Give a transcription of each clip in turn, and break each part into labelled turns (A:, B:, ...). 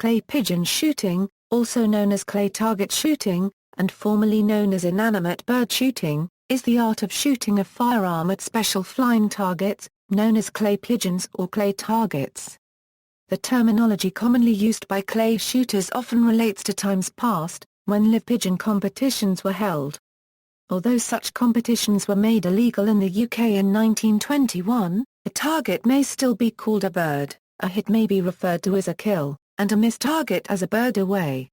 A: Clay pigeon shooting, also known as clay target shooting, and formerly known as inanimate bird shooting, is the art of shooting a firearm at special flying targets, known as clay pigeons or clay targets. The terminology commonly used by clay shooters often relates to times past, when live-pigeon competitions were held. Although such competitions were made illegal in the UK in 1921, a target may still be called a bird, a hit may be referred to as a kill, and a missed target as a bird away.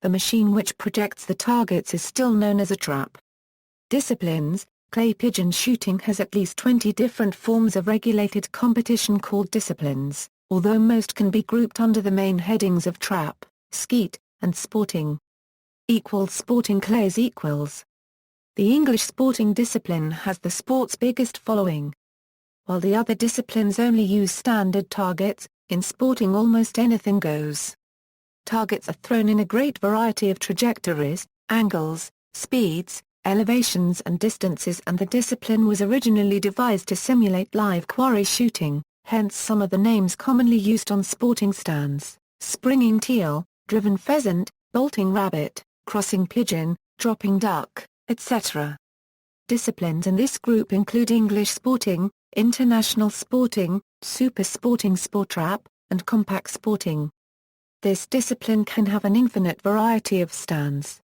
A: The machine which projects the targets is still known as a trap. Disciplines: clay pigeon shooting has at least 20 different forms of regulated competition called disciplines, although most can be grouped under the main headings of trap, skeet, and sporting. Sporting clays equals. The English sporting discipline has the sport's biggest following. While the other disciplines only use standard targets, in sporting almost anything goes. Targets are thrown in a great variety of trajectories, angles, speeds, elevations and distances, and the discipline was originally devised to simulate live quarry shooting, hence some of the names commonly used on sporting stands: springing teal, driven pheasant, bolting rabbit, crossing pigeon, dropping duck, etc. Disciplines in this group include English sporting, international sporting, super sporting, sport trap, and compact sporting. This discipline can have an infinite variety of stands.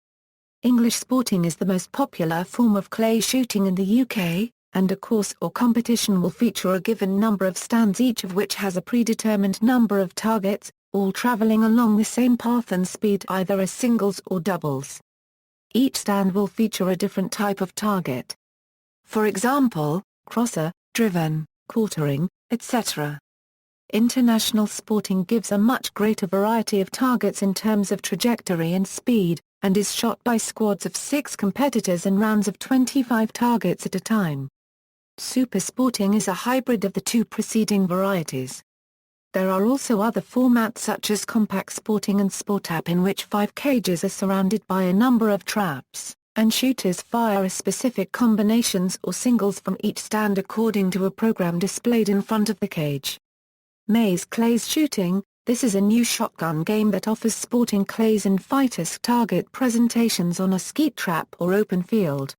A: English sporting is the most popular form of clay shooting in the UK, and a course or competition will feature a given number of stands, each of which has a predetermined number of targets, all travelling along the same path and speed, either as singles or doubles. Each stand will feature a different type of target. For example, crosser, driven, quartering, etc. International sporting gives a much greater variety of targets in terms of trajectory and speed, and is shot by squads of 6 competitors in rounds of 25 targets at a time. Super sporting is a hybrid of the two preceding varieties. There are also other formats such as compact sporting and sport trap, in which 5 cages are surrounded by a number of traps, and shooters fire a specific combinations or singles from each stand according to a program displayed in front of the cage. Maze clays shooting: this is a new shotgun game that offers sporting clays and fighters target presentations on a skeet trap or open field.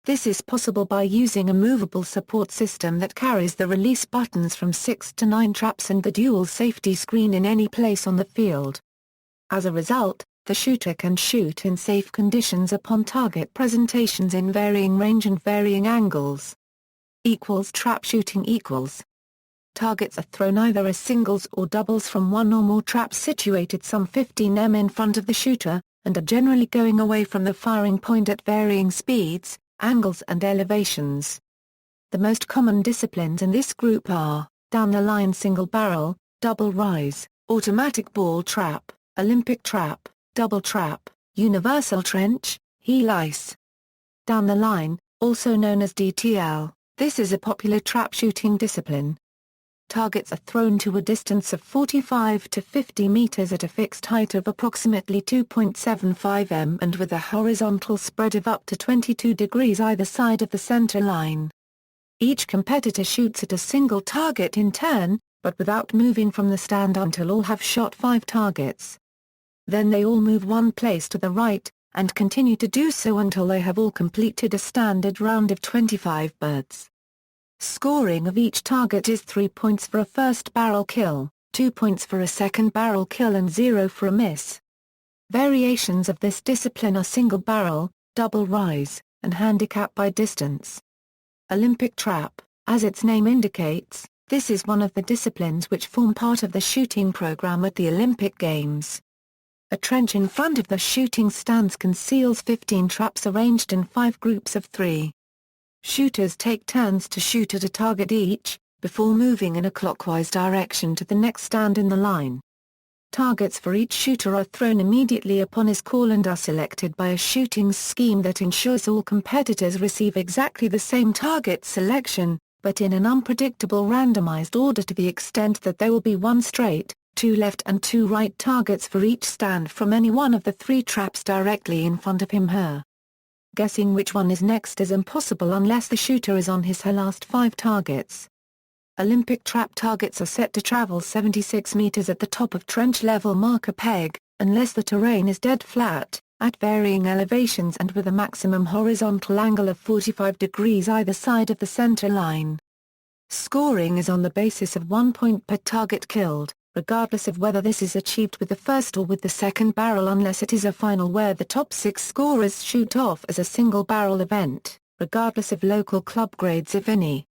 A: This is possible by using a movable support system that carries the release buttons from 6 to 9 traps and the dual safety screen in any place on the field. As a result, the shooter can shoot in safe conditions upon target presentations in varying range and varying angles. Trap shooting equals. Targets are thrown either as singles or doubles from one or more traps situated some 15 m in front of the shooter, and are generally going away from the firing point at varying speeds, angles and elevations. The most common disciplines in this group are down-the-line single barrel, double rise, automatic ball trap, Olympic trap, double trap, universal trench, heel ice. Down the line, also known as DTL, this is a popular trap shooting discipline. Targets are thrown to a distance of 45 to 50 meters at a fixed height of approximately 2.75 m and with a horizontal spread of up to 22 degrees either side of the center line. Each competitor shoots at a single target in turn, but without moving from the stand until all have shot 5 targets. Then they all move one place to the right, and continue to do so until they have all completed a standard round of 25 birds. Scoring of each target is 3 points for a first barrel kill, 2 points for a second barrel kill and 0 for a miss. Variations of this discipline are single barrel, double rise, and handicap by distance. Olympic trap: as its name indicates, this is one of the disciplines which form part of the shooting program at the Olympic Games. A trench in front of the shooting stands conceals 15 traps arranged in 5 groups of 3. Shooters take turns to shoot at a target each, before moving in a clockwise direction to the next stand in the line. Targets for each shooter are thrown immediately upon his call and are selected by a shooting scheme that ensures all competitors receive exactly the same target selection, but in an unpredictable randomized order to the extent that there will be 1 straight, 2 left and 2 right targets for each stand from any one of the 3 traps directly in front of him/her. Guessing which one is next is impossible unless the shooter is on his/her last 5 targets. Olympic trap targets are set to travel 76 meters at the top of trench-level marker peg, unless the terrain is dead flat, at varying elevations and with a maximum horizontal angle of 45 degrees either side of the center line. Scoring is on the basis of 1 point per target killed, regardless of whether this is achieved with the first or with the second barrel, unless it is a final where the top 6 scorers shoot off as a single barrel event, regardless of local club grades if any.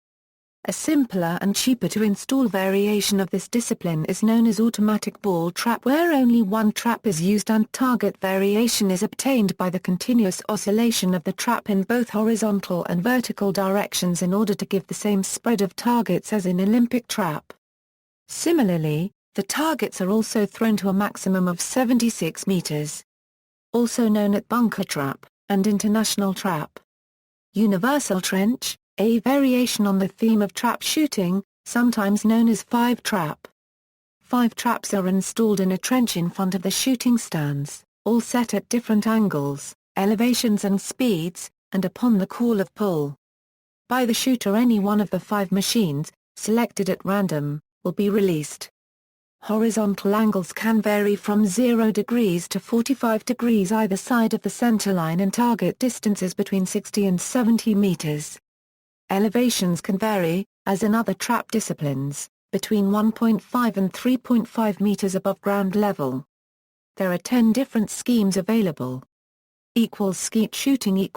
A: A simpler and cheaper to install variation of this discipline is known as automatic ball trap, where only one trap is used and target variation is obtained by the continuous oscillation of the trap in both horizontal and vertical directions in order to give the same spread of targets as in Olympic trap. Similarly, the targets are also thrown to a maximum of 76 meters. Also known as bunker trap, and international trap. Universal trench, a variation on the theme of trap shooting, sometimes known as 5 trap. 5 traps are installed in a trench in front of the shooting stands, all set at different angles, elevations and speeds, and upon the call of pull by the shooter, any one of the 5 machines, selected at random, will be released. Horizontal angles can vary from 0 degrees to 45 degrees either side of the center line, and target distances between 60 and 70 meters. Elevations can vary, as in other trap disciplines, between 1.5 and 3.5 meters above ground level. There are 10 different schemes available. Skeet shooting.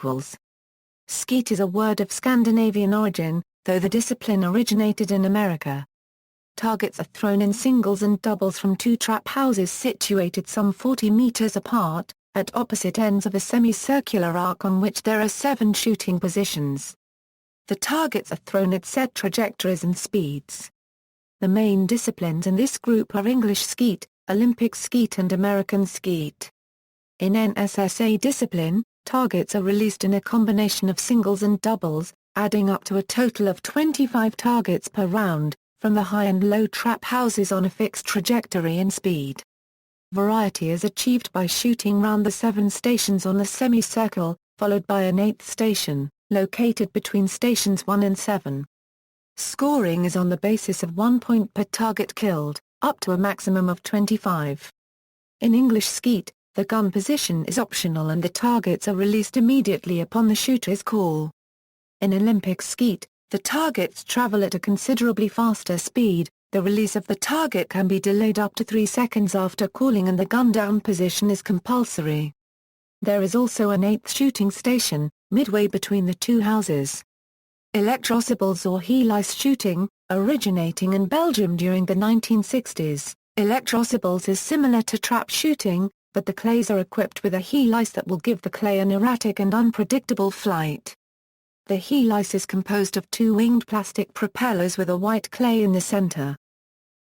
A: Skeet is a word of Scandinavian origin, though the discipline originated in America. Targets are thrown in singles and doubles from 2 trap houses situated some 40 meters apart, at opposite ends of a semicircular arc on which there are 7 shooting positions. The targets are thrown at set trajectories and speeds. The main disciplines in this group are English skeet, Olympic skeet and American skeet. In NSSA discipline, targets are released in a combination of singles and doubles, adding up to a total of 25 targets per round, from the high and low trap houses on a fixed trajectory and speed. Variety is achieved by shooting round the 7 stations on the semicircle, followed by an 8th station, located between stations 1 and 7. Scoring is on the basis of 1 point per target killed, up to a maximum of 25. In English skeet, the gun position is optional and the targets are released immediately upon the shooter's call. In Olympic skeet, the targets travel at a considerably faster speed. The release of the target can be delayed up to 3 seconds after calling, and the gun down position is compulsory. There is also an 8th shooting station, midway between the 2 houses. Electrosibles or helice shooting, originating in Belgium during the 1960s, electrosibles is similar to trap shooting, but the clays are equipped with a helice that will give the clay an erratic and unpredictable flight. The helice is composed of 2 winged plastic propellers with a white clay in the center.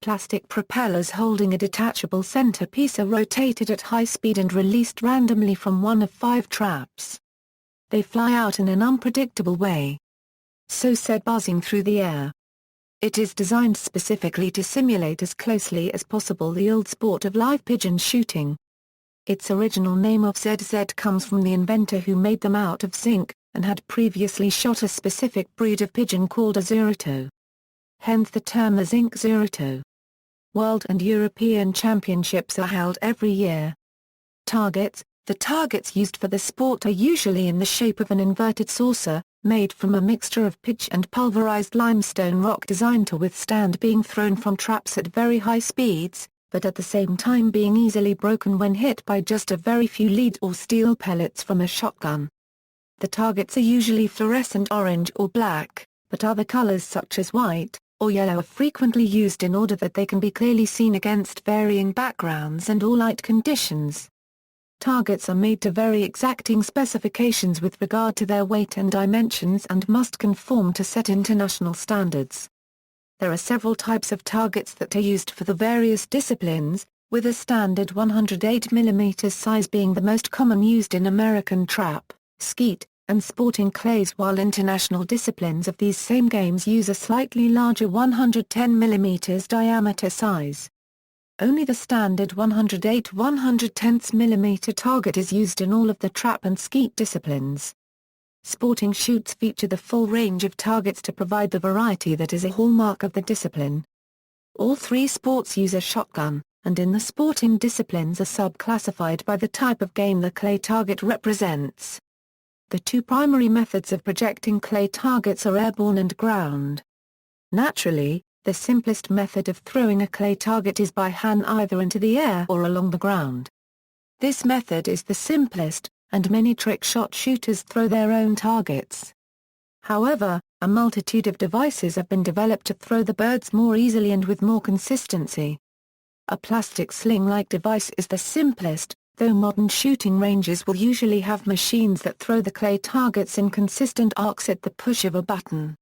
A: Plastic propellers holding a detachable centerpiece are rotated at high speed and released randomly from one of 5 traps. They fly out in an unpredictable way, so said, buzzing through the air. It is designed specifically to simulate as closely as possible the old sport of live-pigeon shooting. Its original name of ZZ comes from the inventor who made them out of zinc, and had previously shot a specific breed of pigeon called a Zurito. Hence the term the zinc Zurito. World and European championships are held every year. Targets. The targets used for the sport are usually in the shape of an inverted saucer, made from a mixture of pitch and pulverized limestone rock, designed to withstand being thrown from traps at very high speeds, but at the same time being easily broken when hit by just a very few lead or steel pellets from a shotgun. The targets are usually fluorescent orange or black, but other colors such as white or yellow are frequently used in order that they can be clearly seen against varying backgrounds and all light conditions. Targets are made to very exacting specifications with regard to their weight and dimensions and must conform to set international standards. There are several types of targets that are used for the various disciplines, with a standard 108 mm size being the most common used in American trap, skeet, and sporting clays, while international disciplines of these same games use a slightly larger 110 mm diameter size. Only the standard 108 1/10 mm target is used in all of the trap and skeet disciplines. Sporting shoots feature the full range of targets to provide the variety that is a hallmark of the discipline. All three sports use a shotgun, and in the sporting disciplines are sub-classified by the type of game the clay target represents. The two primary methods of projecting clay targets are airborne and ground. Naturally, the simplest method of throwing a clay target is by hand either into the air or along the ground. This method is the simplest, and many trick shot shooters throw their own targets. However, a multitude of devices have been developed to throw the birds more easily and with more consistency. A plastic sling-like device is the simplest, though modern shooting ranges will usually have machines that throw the clay targets in consistent arcs at the push of a button.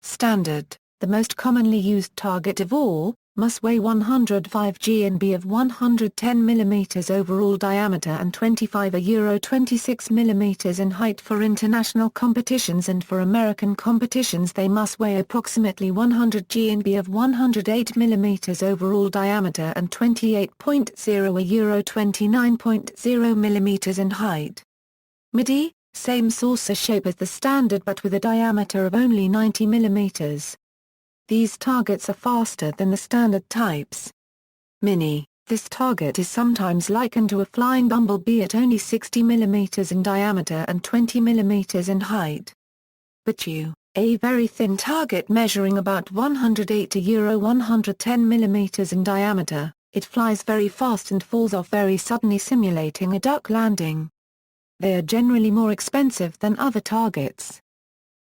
A: Standard, the most commonly used target of all, must weigh 105 g and be of 110 mm overall diameter and 25 euro 26 mm in height for international competitions, and for American competitions they must weigh approximately 100 g and be of 108 mm overall diameter and 28.0 euro 29.0 mm in height. MIDI, same saucer shape as the standard but with a diameter of only 90 mm. These targets are faster than the standard types. Mini, this target is sometimes likened to a flying bumblebee at only 60 mm in diameter and 20 mm in height. Batu, a very thin target measuring about 108 to euro 110 mm in diameter, it flies very fast and falls off very suddenly, simulating a duck landing. They are generally more expensive than other targets.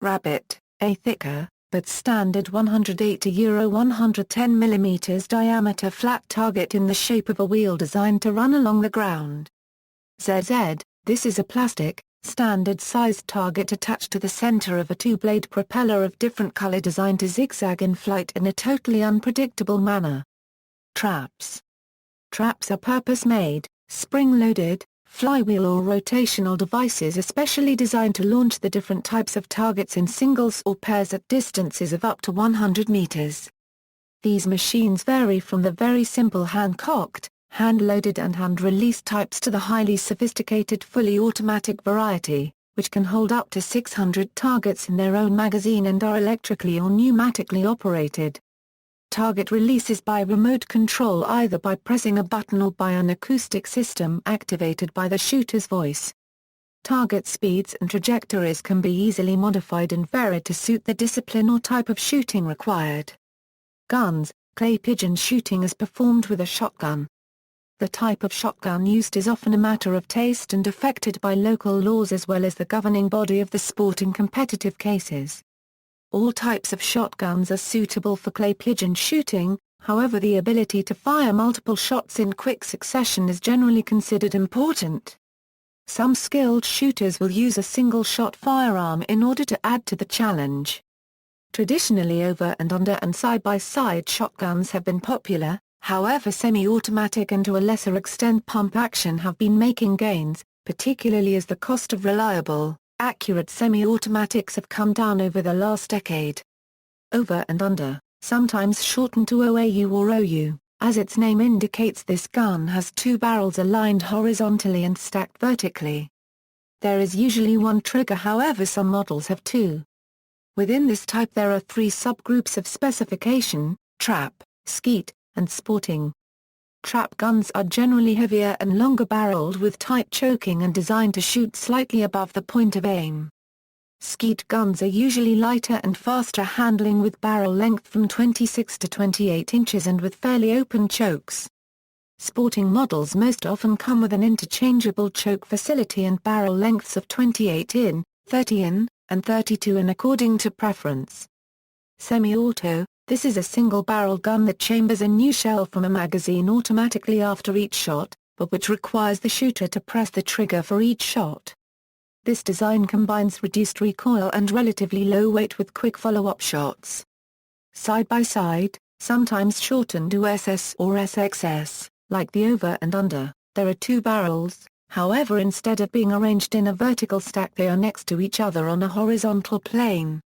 A: Rabbit, a thicker, but standard 108 to euro 110 mm diameter flat target in the shape of a wheel designed to run along the ground. ZZ, this is a plastic, standard-sized target attached to the center of a two-blade propeller of different color designed to zigzag in flight in a totally unpredictable manner. Traps. Traps are purpose-made, spring-loaded, flywheel or rotational devices especially designed to launch the different types of targets in singles or pairs at distances of up to 100 meters. These machines vary from the very simple hand-cocked, hand-loaded and hand-released types to the highly sophisticated fully automatic variety, which can hold up to 600 targets in their own magazine and are electrically or pneumatically operated. Target release is by remote control either by pressing a button or by an acoustic system activated by the shooter's voice. Target speeds and trajectories can be easily modified and varied to suit the discipline or type of shooting required. Guns, clay pigeon shooting is performed with a shotgun. The type of shotgun used is often a matter of taste and affected by local laws as well as the governing body of the sport in competitive cases. All types of shotguns are suitable for clay pigeon shooting, however the ability to fire multiple shots in quick succession is generally considered important. Some skilled shooters will use a single-shot firearm in order to add to the challenge. Traditionally over and under and side-by-side shotguns have been popular, however semi-automatic and to a lesser extent pump action have been making gains, particularly as the cost of reliable, accurate semi-automatics have come down over the last decade. Over and under, sometimes shortened to OAU or OU, as its name indicates, this gun has two barrels aligned horizontally and stacked vertically. There is usually one trigger, however some models have two. Within this type there are three subgroups of specification: trap, skeet, and sporting. Trap guns are generally heavier and longer barreled with tight choking and designed to shoot slightly above the point of aim. Skeet guns are usually lighter and faster handling with barrel length from 26 to 28 inches and with fairly open chokes. Sporting models most often come with an interchangeable choke facility and barrel lengths of 28 in, 30 in, and 32 in according to preference. Semi-auto, this is a single-barrel gun that chambers a new shell from a magazine automatically after each shot, but which requires the shooter to press the trigger for each shot. This design combines reduced recoil and relatively low weight with quick follow-up shots. Side-by-side, sometimes shortened to SS or SXS, like the over and under, there are two barrels, however instead of being arranged in a vertical stack they are next to each other on a horizontal plane.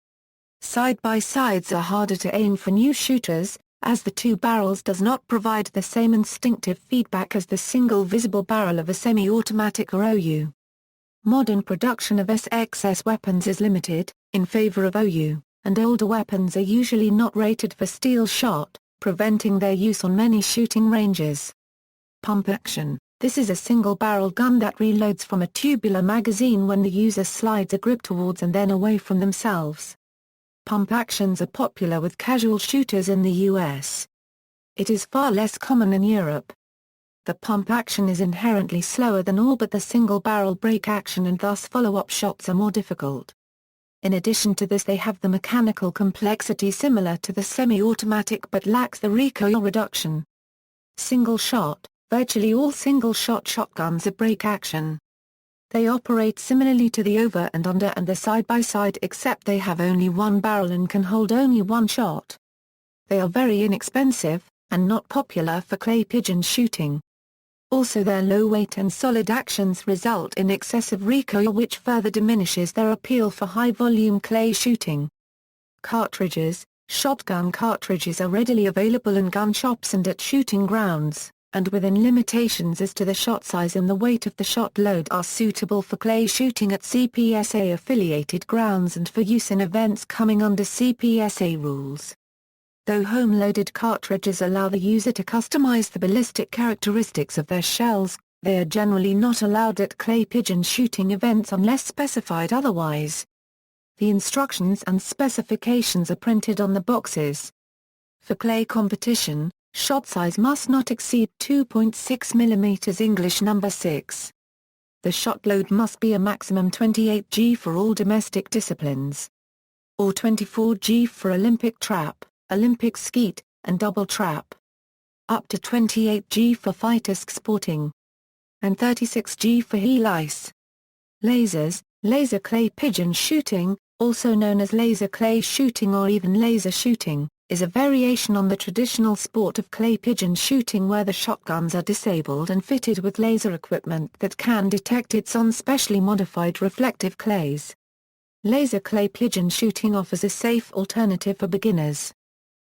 A: Side-by-sides are harder to aim for new shooters, as the two barrels does not provide the same instinctive feedback as the single visible barrel of a semi-automatic or OU. Modern production of SXS weapons is limited, in favor of OU, and older weapons are usually not rated for steel shot, preventing their use on many shooting ranges. Pump action. This is a single-barrel gun that reloads from a tubular magazine when the user slides a grip towards and then away from themselves. Pump actions are popular with casual shooters in the US. It is far less common in Europe. The pump action is inherently slower than all but the single-barrel break action, and thus follow-up shots are more difficult. In addition to this, they have the mechanical complexity similar to the semi-automatic but lacks the recoil reduction. Single shot. Virtually all single-shot shotguns are break action. They operate similarly to the over and under and the side-by-side, except they have only one barrel and can hold only one shot. They are very inexpensive, and not popular for clay pigeon shooting. Also, their low weight and solid actions result in excessive recoil, which further diminishes their appeal for high-volume clay shooting. Cartridges. Shotgun cartridges are readily available in gun shops and at shooting grounds, and within limitations as to the shot size and the weight of the shot load, are suitable for clay shooting at CPSA-affiliated grounds and for use in events coming under CPSA rules. Though home-loaded cartridges allow the user to customize the ballistic characteristics of their shells, they are generally not allowed at clay pigeon shooting events unless specified otherwise. The instructions and specifications are printed on the boxes. For clay competition, shot size must not exceed 2.6 mm English number 6. The shot load must be a maximum 28 G for all domestic disciplines, or 24 G for Olympic trap, Olympic skeet, and double trap. Up to 28 G for fighter sporting, and 36 G for helice. Lasers. Laser clay pigeon shooting, also known as laser clay shooting or even laser shooting, is a variation on the traditional sport of clay pigeon shooting, where the shotguns are disabled and fitted with laser equipment that can detect its on specially modified reflective clays. Laser clay pigeon shooting offers a safe alternative for beginners.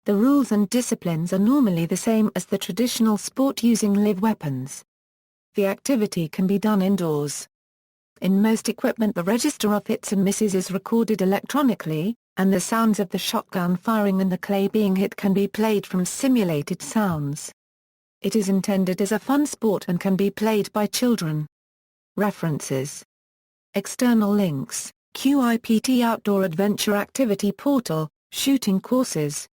A: The rules and disciplines are normally the same as the traditional sport using live weapons. The activity can be done indoors. In most equipment, the register of hits and misses is recorded electronically, and the sounds of the shotgun firing and the clay being hit can be played from simulated sounds. It is intended as a fun sport and can be played by children. References. External links: QIPT Outdoor Adventure Activity Portal, Shooting Courses,